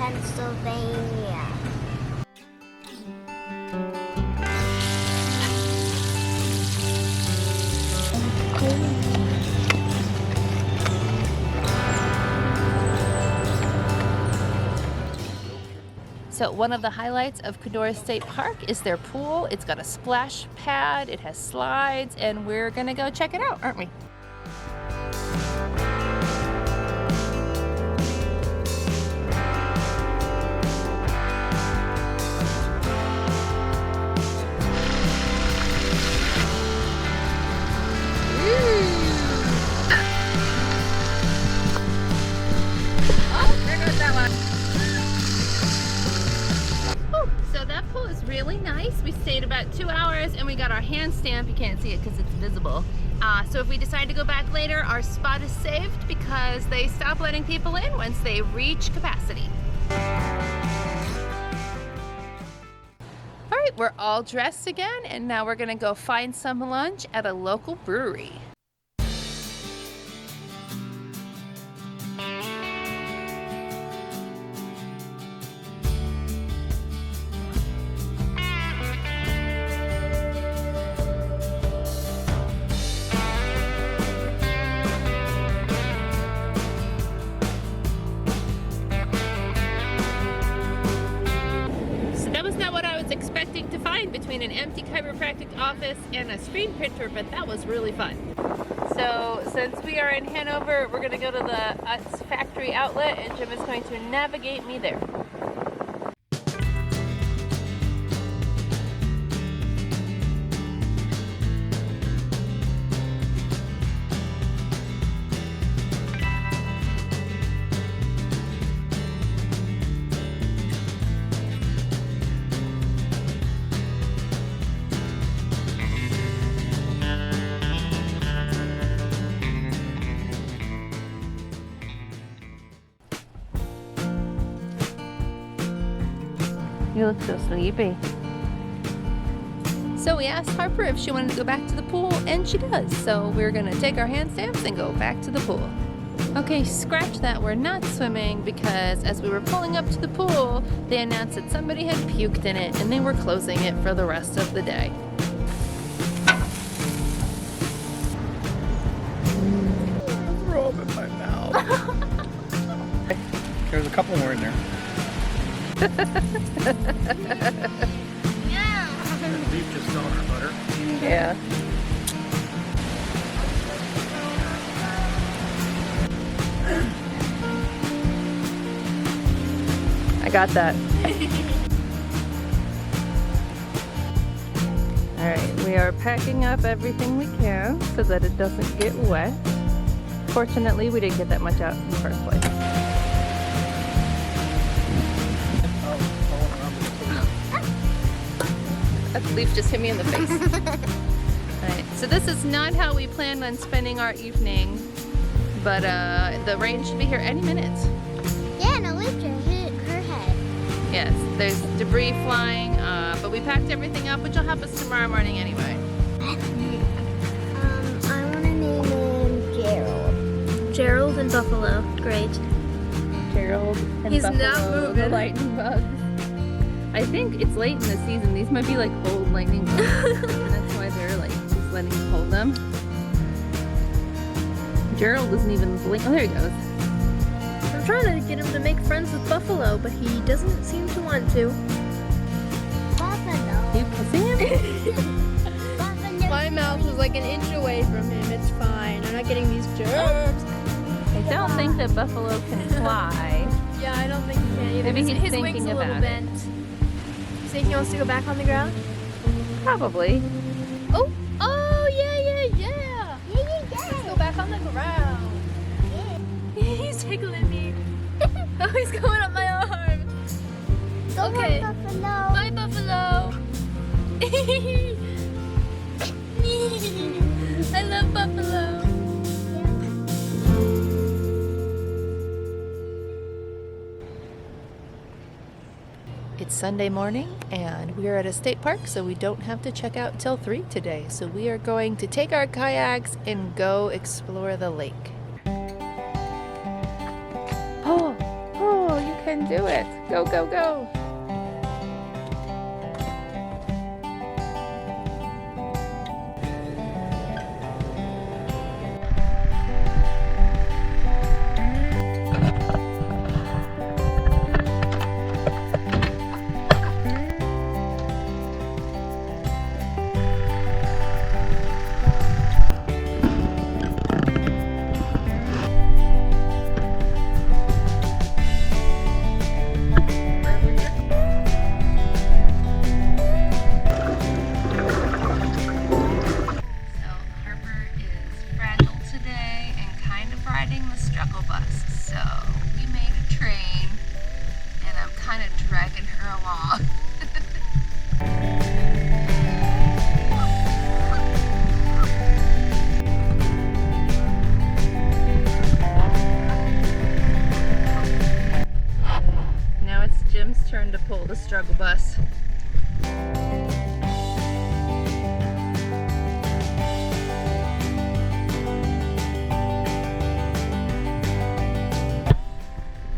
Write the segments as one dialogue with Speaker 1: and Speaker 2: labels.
Speaker 1: Pennsylvania.
Speaker 2: So one of the highlights of Codorus State Park is their pool. It's got a splash pad, it has slides, and we're gonna go check it out, aren't we? Really nice. We stayed about 2 hours and we got our hand stamp. You can't see it because it's visible. So if we decide to go back later, our spot is saved because they stop letting people in once they reach capacity. All right, we're all dressed again and now we're gonna go find some lunch at a local brewery. Expecting to find between an empty chiropractic office and a screen printer, but that was really fun. So since we are in Hanover, we're going to go to the Utz factory outlet and Jim is going to navigate me there. You look so sleepy. So we asked Harper if she wanted to go back to the pool, and she does. So we're gonna take our hand stamps and go back to the pool. Okay, scratch that, we're not swimming because as we were pulling up to the pool, they announced that somebody had puked in it and they were closing it for the rest of the day.
Speaker 3: Throw up in my mouth. There's a couple more in there.
Speaker 1: Yeah.
Speaker 3: That beef just fell in our butter.
Speaker 2: Yeah. I got that. Alright, we are packing up everything we can so that it doesn't get wet. Fortunately, we didn't get that much out in the first place. That leaf just hit me in the face. Alright, so this is not how we planned on spending our evening, but the rain should be here any minute.
Speaker 1: Yeah, and a leaf just hit her head.
Speaker 2: Yes, there's debris flying, but we packed everything up, which will help us tomorrow morning anyway.
Speaker 1: I want to name him Gerald.
Speaker 4: Gerald and Buffalo. Great.
Speaker 2: Gerald and
Speaker 4: He's
Speaker 2: Buffalo,
Speaker 4: not moving.
Speaker 2: the lightning bugs. I think it's late in the season. These might be like old lightning bugs. And that's why they're like just letting us hold them. Gerald doesn't even blink. Oh, there he goes.
Speaker 4: I'm trying to get him to make friends with Buffalo, but he doesn't seem to want to.
Speaker 1: Buffalo.
Speaker 2: You kissing him?
Speaker 1: Buffalo.
Speaker 4: My mouth is like an inch away from him. It's fine. I'm not getting these germs.
Speaker 2: I don't think that Buffalo can fly.
Speaker 4: Yeah, I don't think he can either.
Speaker 2: Maybe he's
Speaker 4: his wing's
Speaker 2: thinking
Speaker 4: a little
Speaker 2: about it.
Speaker 4: bent. You think he wants to go back on the ground?
Speaker 2: Probably.
Speaker 4: Oh! Oh, yeah! Let's go back on the ground. He's tickling me. Oh, he's going up my arm. Okay.
Speaker 1: Buffalo.
Speaker 4: Bye, Buffalo. I love Buffalo.
Speaker 2: It's Sunday morning and we are at a state park, so we don't have to check out till 3 today. So we are going to take our kayaks and go explore the lake. Oh, you can do it. Go, go, go. Dragging her along. Now it's Jim's turn to pull the struggle bus.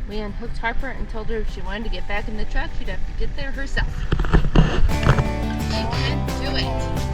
Speaker 2: We unhooked Harper and told her if she wanted to get back in the truck, she'd have to get there herself. You can do it.